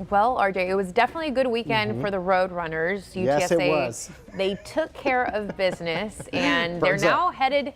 Well, RJ, it was definitely a good weekend for the road runners. UTSA, Yes, it was. They took care of business, and they're Birds now up. headed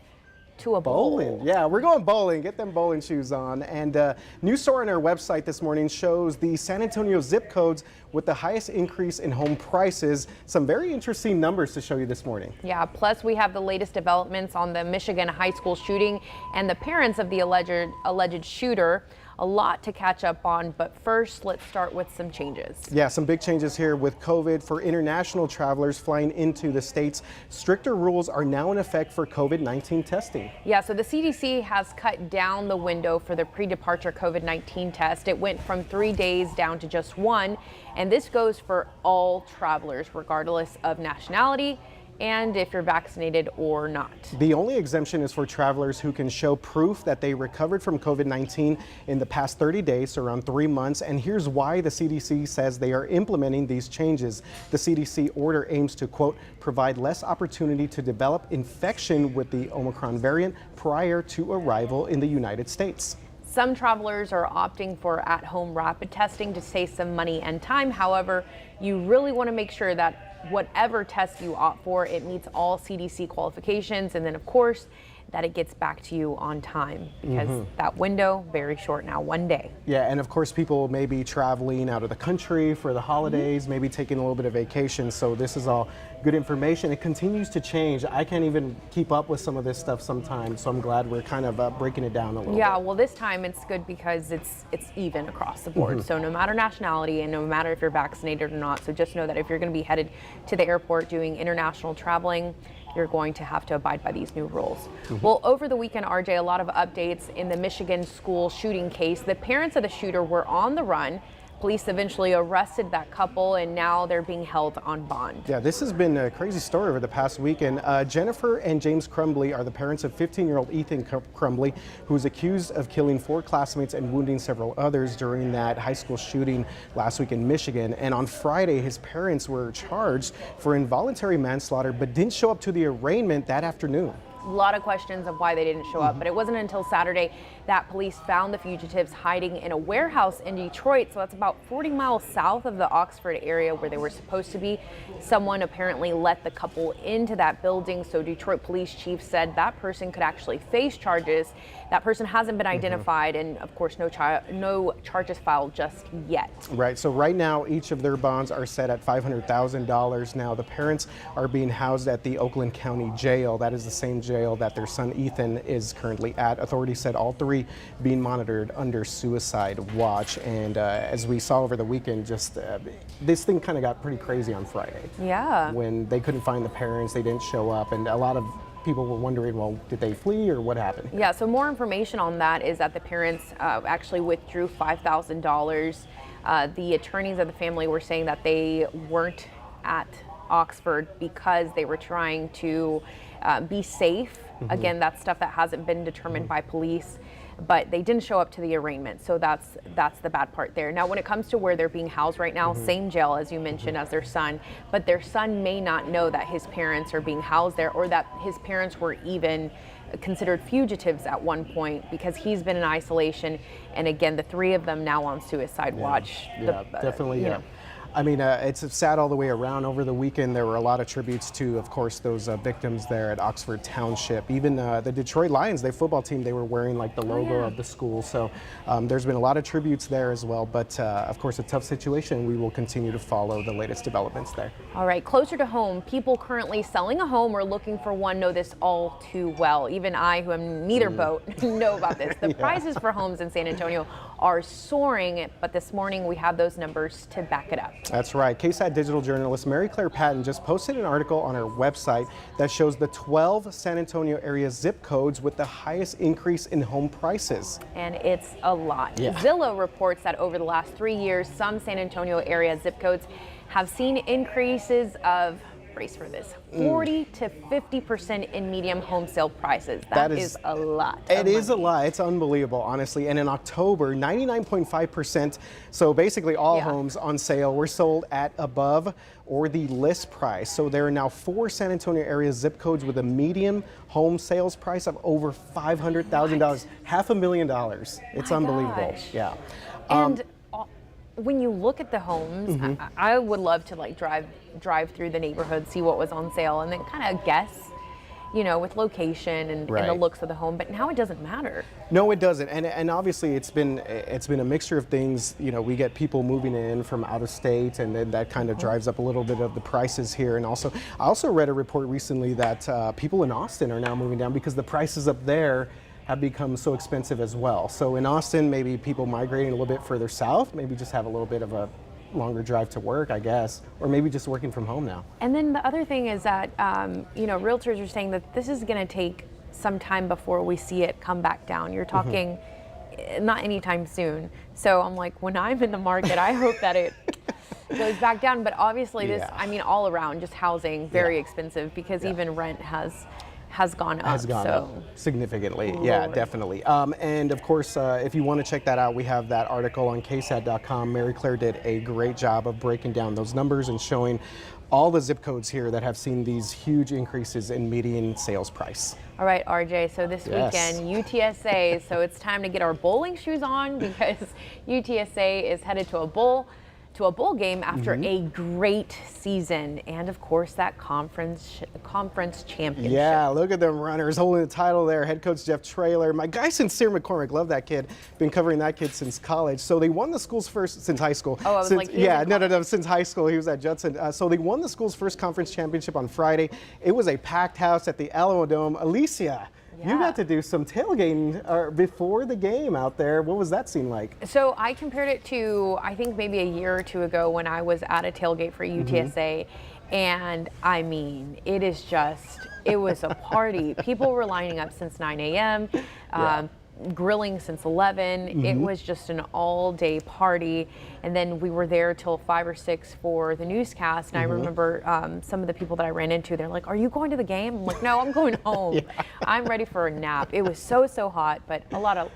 to a bowl. Bowling. Yeah, we're going bowling. Get them bowling shoes on. And news story on our website this morning shows the San Antonio zip codes with the highest increase in home prices. Some very interesting numbers to show you this morning. Yeah, plus we have the latest developments on the Michigan high school shooting and the parents of the alleged shooter. A lot to catch up on, but first let's start with some changes. Yeah, some big changes here with COVID for international travelers flying into the states. Stricter rules are now in effect for COVID-19 testing. Yeah, so the CDC has cut down the window for the pre-departure COVID-19 test. It went from 3 days down to just 1, and this goes for all travelers, regardless of nationality and if you're vaccinated or not. The only exemption is for travelers who can show proof that they recovered from COVID-19 in the past 30 days, so around 3 months. And here's why the CDC says they are implementing these changes. The CDC order aims to, quote, provide less opportunity to develop infection with the Omicron variant prior to arrival in the United States. Some travelers are opting for at-home rapid testing to save some money and time. However, you really want to make sure that whatever test you opt for, it meets all CDC qualifications, and then of course that it gets back to you on time, because that window very short now, 1 day. Yeah, and of course people may be traveling out of the country for the holidays, maybe taking a little bit of vacation, so this is all good information. It continues to change. I can't even keep up with some of this stuff sometimes, so I'm glad we're kind of breaking it down a little bit. Yeah, well, this time it's good because it's even across the board. So no matter nationality and no matter if you're vaccinated or not, so just know that if you're going to be headed to the airport doing international traveling, you're going to have to abide by these new rules. Well, over the weekend, RJ, a lot of updates in the Michigan school shooting case. The parents of the shooter were on the run. Police eventually arrested that couple, and now they're being held on bond. Yeah, this has been a crazy story over the past weekend. Jennifer and James Crumbly are the parents of 15-year-old Ethan Crumbly, who's accused of killing 4 classmates and wounding several others during that high school shooting last week in Michigan. And on Friday, his parents were charged for involuntary manslaughter, but didn't show up to the arraignment that afternoon. A lot of questions of why they didn't show up, but it wasn't until Saturday that police found the fugitives hiding in a warehouse in Detroit. So that's about 40 miles south of the Oxford area where they were supposed to be. Someone apparently let the couple into that building. So Detroit police chief said that person could actually face charges. That person hasn't been identified, and of course no charges filed just yet. Right, so right now each of their bonds are set at $500,000. Now the parents are being housed at the Oakland County Jail. That is the same jail that their son Ethan is currently at. Authorities said all 3 being monitored under suicide watch. And as we saw over the weekend, just this thing kind of got pretty crazy on Friday. Yeah. When they couldn't find the parents, they didn't show up, and a lot of people were wondering, well, did they flee or what happened? Yeah, so more information on that is that the parents actually withdrew $5,000. The attorneys of the family were saying that they weren't at Oxford because they were trying to be safe. Again, that's stuff that hasn't been determined by police, but they didn't show up to the arraignment. So that's the bad part there. Now, when it comes to where they're being housed right now, same jail as you mentioned as their son, but their son may not know that his parents are being housed there, or that his parents were even considered fugitives at one point, because he's been in isolation. And again, the 3 of them now on suicide watch. Yeah, definitely. Yeah. I mean, it's sad all the way around. Over the weekend, there were a lot of tributes to, of course, those victims there at Oxford Township. Even the Detroit Lions, their football team, they were wearing like the logo of the school. So there's been a lot of tributes there as well. But of course, a tough situation. We will continue to follow the latest developments there. All right, closer to home, people currently selling a home or looking for one know this all too well. Even I, who am neither boat, know about this. The prices for homes in San Antonio are soaring, but this morning we have those numbers to back it up. That's right. KSAT digital journalist Mary Claire Patton just posted an article on her website that shows the 12 San Antonio area zip codes with the highest increase in home prices. And it's a lot. Yeah. Zillow reports that over the last 3 years, some San Antonio area zip codes have seen increases of, brace for this, 40 to 50% in medium home sale prices. That is a lot. It is a lot. It's unbelievable, honestly. And in October, 99.5%, so basically all homes on sale, were sold at above or the list price. So there are now 4 San Antonio area zip codes with a median home sales price of over $500,000, $500,000. It's unbelievable. Gosh. Yeah. And when you look at the homes, I would love to like drive through the neighborhood, see what was on sale, and then kind of guess, with location and the looks of the home. But now it doesn't matter. No, it doesn't. And obviously it's been a mixture of things. We get people moving in from out of state, and then that kind of drives up a little bit of the prices here. And also, I also read a report recently that people in Austin are now moving down because the prices up there have become so expensive as well. So in Austin, maybe people migrating a little bit further south, maybe just have a little bit of a longer drive to work, I guess, or maybe just working from home now. And then the other thing is that, realtors are saying that this is going to take some time before we see it come back down. You're talking not anytime soon. So I'm like, when I'm in the market, I hope that it goes back down. But obviously all around, just housing, very expensive, because even rent has gone up. Significantly. Yeah, definitely. And of course, if you want to check that out, we have that article on KSAT.com. Mary Claire did a great job of breaking down those numbers and showing all the zip codes here that have seen these huge increases in median sales price. All right, RJ, so this weekend, UTSA, so it's time to get our bowling shoes on, because UTSA is headed to a bowl game after a great season, and of course that conference championship. Yeah, look at them runners holding the title there. Head coach Jeff Traylor, my guy Sincere McCormick, love that kid. Been covering that kid since college. So they won the school's first since high school. Oh, I was since high school he was at Judson. So they won the school's first conference championship on Friday. It was a packed house at the Alamo Dome. Alicia, you got to do some tailgating before the game out there. What was that scene like? So I compared it to, I think maybe a year or two ago when I was at a tailgate for UTSA. And I mean, it was a party. People were lining up since 9 a.m., grilling since 11. It was just an all-day party. And then we were there till 5 or 6 for the newscast. And I remember some of the people that I ran into, they're like, "Are you going to the game?" I'm like, "No, I'm going home. I'm ready for a nap." It was so hot, but a lot of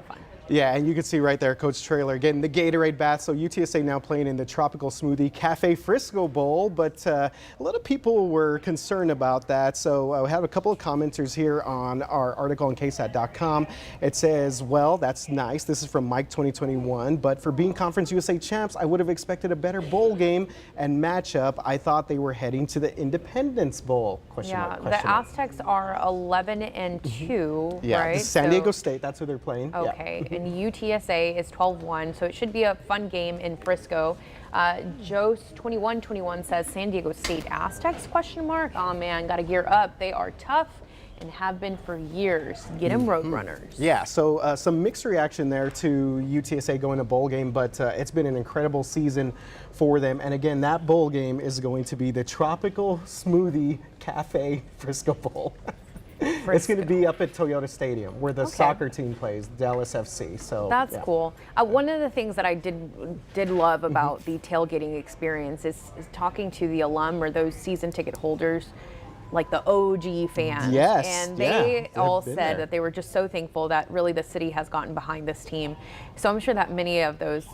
fun. Yeah, and you can see right there, Coach Traylor getting the Gatorade bath. So UTSA now playing in the Tropical Smoothie Cafe Frisco Bowl, but a lot of people were concerned about that. So we have a couple of commenters here on our article on KSAT.com. It says, well, that's nice. This is from Mike 2021, but for being Conference USA champs, I would have expected a better bowl game and matchup. I thought they were heading to the Independence Bowl. The Aztecs are 11-2, right? San Diego State, that's who they're playing. Okay. And UTSA is 12-1, so it should be a fun game in Frisco. Joe's 2121 says San Diego State Aztecs ? Oh man, got to gear up. They are tough and have been for years. Get them Roadrunners. Yeah, so some mixed reaction there to UTSA going to bowl game, but it's been an incredible season for them. And again, that bowl game is going to be the Tropical Smoothie Cafe Frisco Bowl. It's going to be up at Toyota Stadium where the soccer team plays, Dallas FC. So that's cool. One of the things that I did love about the tailgating experience is talking to the alum or those season ticket holders, like the OG fans. Yes. And they all said that they were just so thankful that really the city has gotten behind this team. So I'm sure that many of those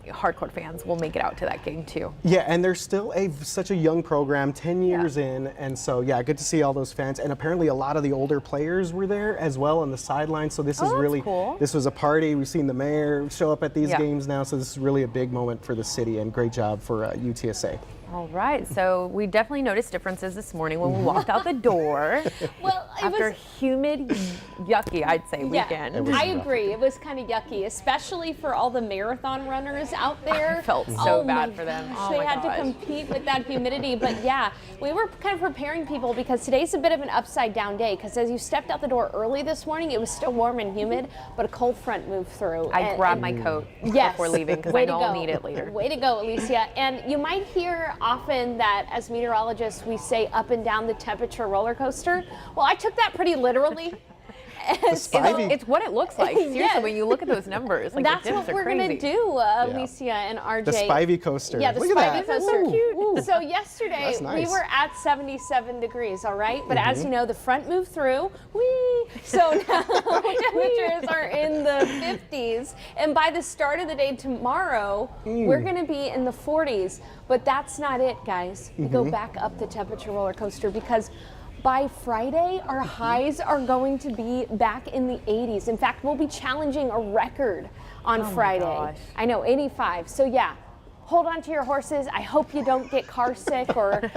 hardcore fans will make it out to that game too. Yeah, and they're still such a young program, 10 years in, and so good to see all those fans. And apparently a lot of the older players were there as well on the sidelines, so this is really cool. This was a party. We've seen the mayor show up at these games now, so this is really a big moment for the city, and great job for UTSA. All right, so we definitely noticed differences this morning when we walked out the door. Well, after humid, yucky, I'd say, weekend. I agree. It was kind of yucky, especially for all the marathon runners out there. I felt so bad for them. They had to compete with that humidity. But yeah, we were kind of preparing people because today's a bit of an upside down day, because as you stepped out the door early this morning, it was still warm and humid, but a cold front moved through. I grabbed my coat before leaving because I know I'll need it later. Way to go, Alicia. And you might hear often that as meteorologists we say up and down the temperature roller coaster. Well, I took that pretty literally. It's what it looks like. Seriously, when you look at those numbers, like that's what we're going to do, Alicia and RJ. The Spivey coaster. Yeah, the Spivey coaster. So cute. So yesterday we were at 77 degrees, all right? But as you know, the front moved through. So now temperatures are in the 50s. And by the start of the day tomorrow, we're going to be in the 40s. But that's not it, guys. We go back up the temperature roller coaster because by Friday, our highs are going to be back in the 80s. In fact, we'll be challenging a record on Friday. Gosh. I know, 85. So yeah, hold on to your horses. I hope you don't get car sick or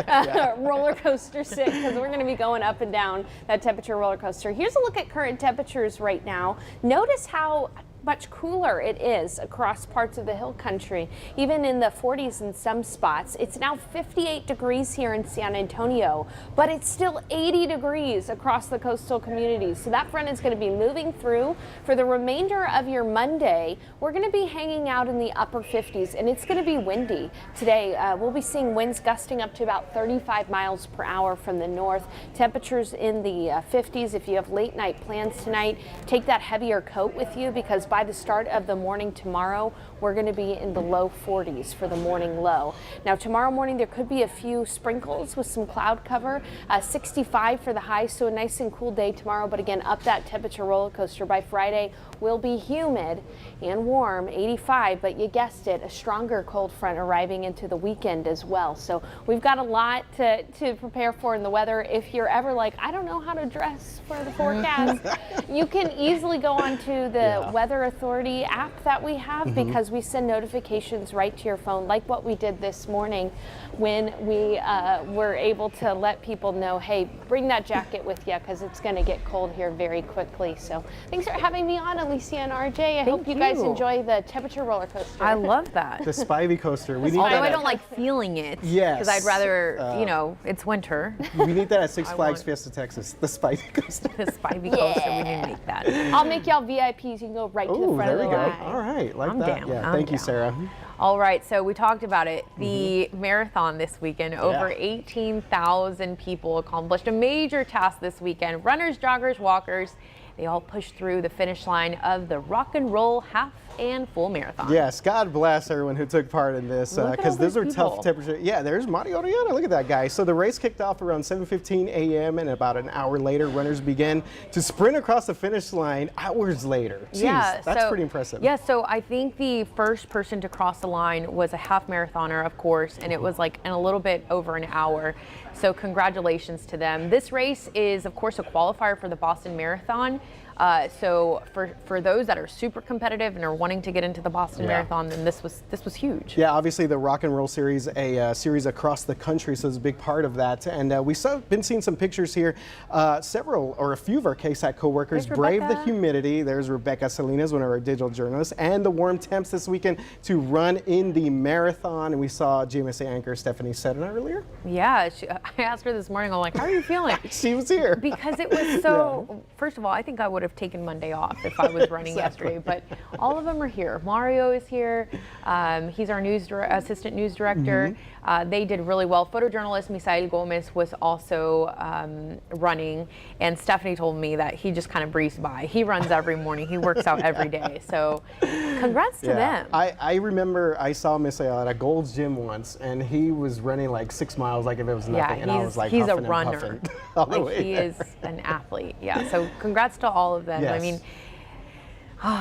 roller coaster sick, because we're going to be going up and down that temperature roller coaster. Here's a look at current temperatures right now. Notice how much cooler it is across parts of the hill country, even in the 40s in some spots. It's now 58 degrees here in San Antonio, but it's still 80 degrees across the coastal communities. So that front is going to be moving through. For the remainder of your Monday, we're going to be hanging out in the upper 50s, and it's going to be windy. Today, we'll be seeing winds gusting up to about 35 miles per hour from the north. Temperatures in the 50s. If you have late night plans tonight, take that heavier coat with you, because by the start of the morning tomorrow, we're going to be in the low 40s for the morning low. Now tomorrow morning there could be a few sprinkles with some cloud cover, 65 for the high, so a nice and cool day tomorrow, but again up that temperature roller coaster. By Friday will be humid and warm, 85, but you guessed it, a stronger cold front arriving into the weekend as well. So we've got a lot to prepare for in the weather. If you're ever like, I don't know how to dress for the forecast, you can easily go onto the Weather Authority app that we have, because we send notifications right to your phone, like what we did this morning when we were able to let people know, hey, bring that jacket with you, because it's going to get cold here very quickly. So thanks for having me on, Alicia and RJ. I hope you guys enjoy the temperature roller coaster. I love that. The Spivey coaster. We need Although that I don't like feeling it. Yes. Because I'd rather, you know, it's winter. We need that at Six Flags Fiesta Texas. The Spivey coaster. The Spivey coaster, we need to make that. I'll make y'all VIPs. You can go right to the front of the line. All right, like I'm that. down. Yeah, I'm thank you, down. Sarah. All right, so we talked about it. The marathon this weekend, over 18,000 people accomplished a major task this weekend. Runners, joggers, walkers, they all pushed through the finish line of the Rock and Roll Half and Full Marathon. Yes, God bless everyone who took part in this, because those are tough temperatures. Yeah, there's Mario Oriana. Look at that guy. So the race kicked off around 7:15 a.m. and about an hour later, runners began to sprint across the finish line hours later. Jeez, that's pretty impressive. Yeah, so I think the first person to cross the line was a half marathoner, of course, and it was like in a little bit over an hour. So congratulations to them. This race is, of course, a qualifier for the Boston Marathon. So for those that are super competitive and are wanting to get into the Boston Marathon, then this was huge. Yeah, obviously the Rock and Roll Series, a series across the country, so it's a big part of that. And we've been seeing some pictures here. Several or a few of our KSAT co-workers braved the humidity. There's Rebecca Salinas, one of our digital journalists, and the warm temps this weekend to run in the marathon. And we saw GMSA anchor Stephanie Sedna earlier. Yeah, I asked her this morning, I'm like, how are you feeling? She was here. Because it was so, first of all, I think I would have taken Monday off if I was running yesterday, but all of them are here. Mario is here. He's our assistant news director. They did really well. Photojournalist Misael Gomez was also running, and Stephanie told me that he just kind of breezed by. He runs every morning. He works out every day. So congrats to them. I remember I saw Misael at a Gold's Gym once, and he was running like 6 miles like if it was nothing. And I was like, he's a huffing and runner. puffing. He is an athlete. Yeah. So congrats to all of them. Yes. I mean,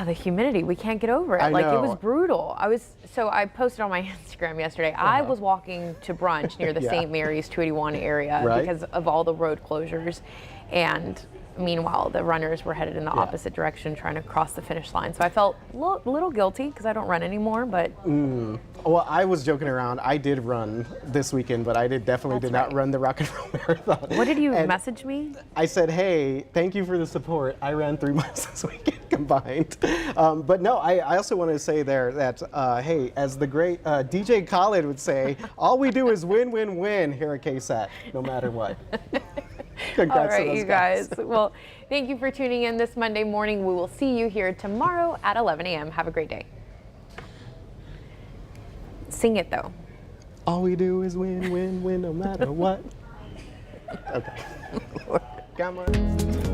the humidity, we can't get over it. I Like know. it was brutal. I posted on my Instagram yesterday. I was walking to brunch near the St. Mary's 281 area because of all the road closures, and meanwhile the runners were headed in the opposite direction trying to cross the finish line. So I felt a little guilty because I don't run anymore, but Well, I was joking around. I did run this weekend, but I definitely did not run the Rock and Roll Marathon. What did you message me? I said, hey, thank you for the support. I ran 3 miles this weekend combined. But no, I also want to say there that, hey, as the great DJ Khaled would say, all we do is win, win, win here at KSAT, no matter what. Congrats all right, to those you guys. Well, thank you for tuning in this Monday morning. We will see you here tomorrow at 11 a.m. Have a great day. Sing it, though. All we do is win, win, win, no matter what. Okay. Come on.